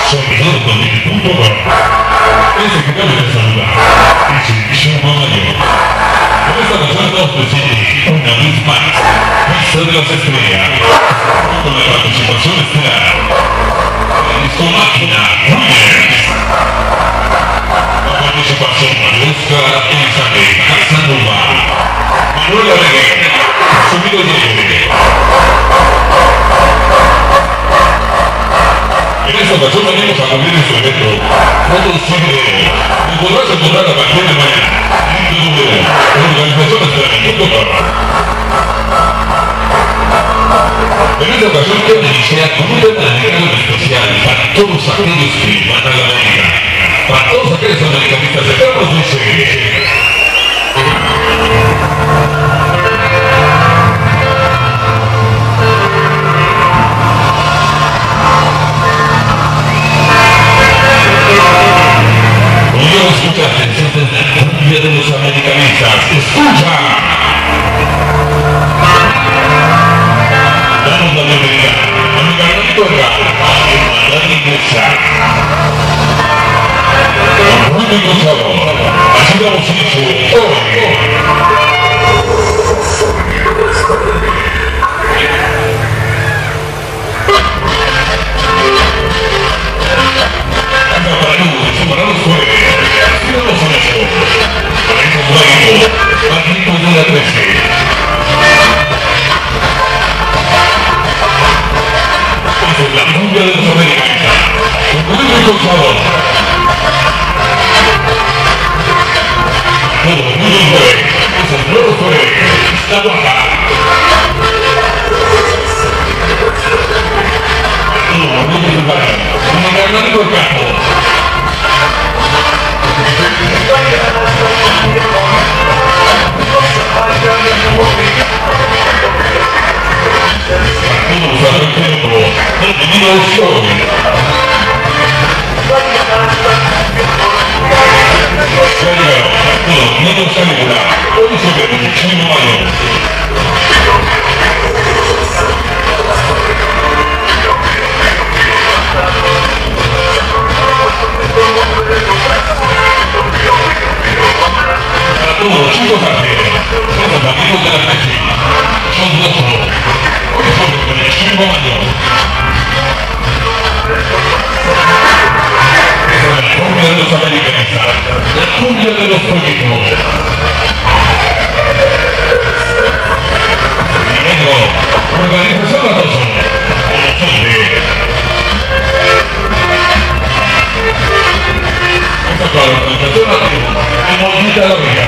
Sonido Spermik Cumbia es el que cabe de saludar y su llama mayor. Con esta canción estamos presentes una vez más Marzo de las Estrellas, con la participación estelar de Disco Máquina Ruiz, la participación de Oscar Elizabeth Casanova, Manuel Alegre, Sonido Spermik. En esta ocasión venimos a cubrir este evento, fotos y videos, y podrás encontrar a partir de mañana en Organización Spermik Cumbia. En esta ocasión quiero iniciar con un tema dedicado especial para todos aquellos que van a la América, para todos aquellos americanistas de Carlos dice. Escucha atención de la cumbia de los americanistas. Escucha. Damos la bienvenida a mi carnalito real, a hermandad inglesa. Con Rudy Gonzalo, así damos inicio hoy. Pollitos de la 13. Esta es la cumbia de los americanistas. Con Pollitos Toluca. Todo el mundo fue. Es el nuevo fue. Está guapa. Todo el mundo se para. Como ganando el campo. La cumbia de los pollitos. Organización Marzo. Esta es la organización que maldita la vida.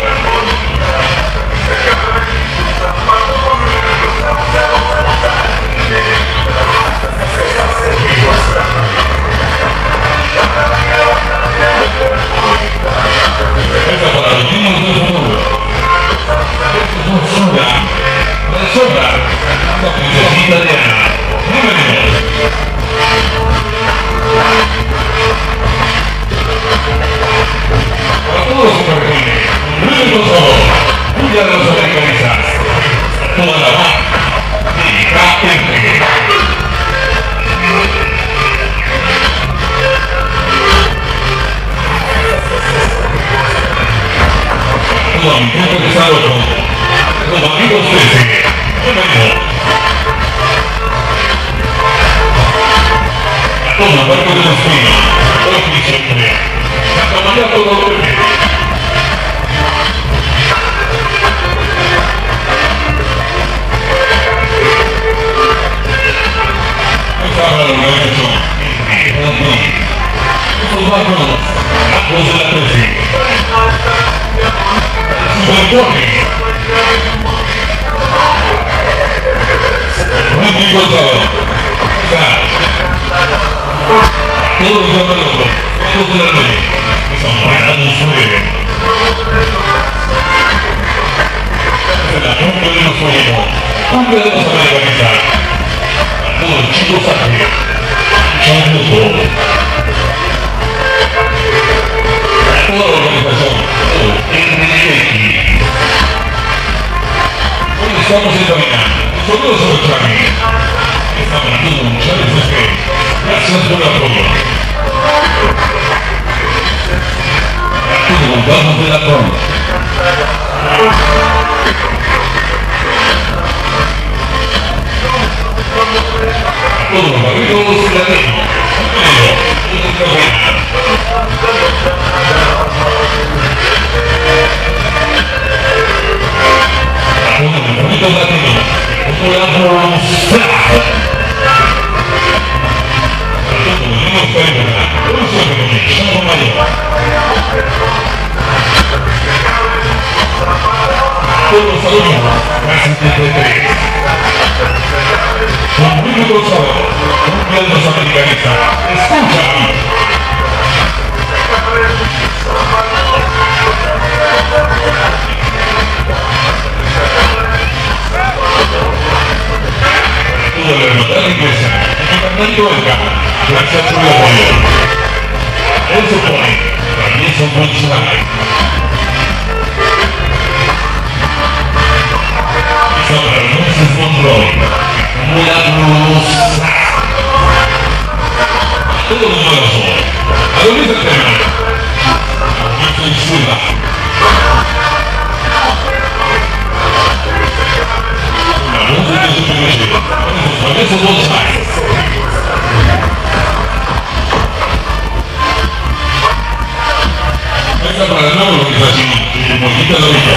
Los amigos de a toda parte de la esquina, hoy siempre, hasta mañana todo lo que esta es la organización, estos bárbaros, los de la 13, Superpone. Rudy Gonzalo. Todos los amigos, todos de la ley, están parados suelen. La cumbia de los pollitos, cumbia de los americanistas. A todos los chicos aquí, saludos. A toda la organización, hoy estamos encaminando. Sonido Spermik. Estamos todos muchachos. Gracias por el apoyo. Vamos de la forma. Todos los barrios latinos. Pollitos latinos. Como la bronza. Sonido Spermik Cumbia. Todos saludos, casi 73. Con muy buen sabor, cumbia de los americanistas. Escucha. Todo la hermandad inglesa, Sonido Toluca. Gracias por el apoyo. El supone, también son funcionales. Sobre luces control, como la blusa. Todo numeroso. ¿A dónde se termina? Aquí estoy suelta. La música de su privilegio, con esos bolsas. Para la nueva organización, Pollitos Toluca.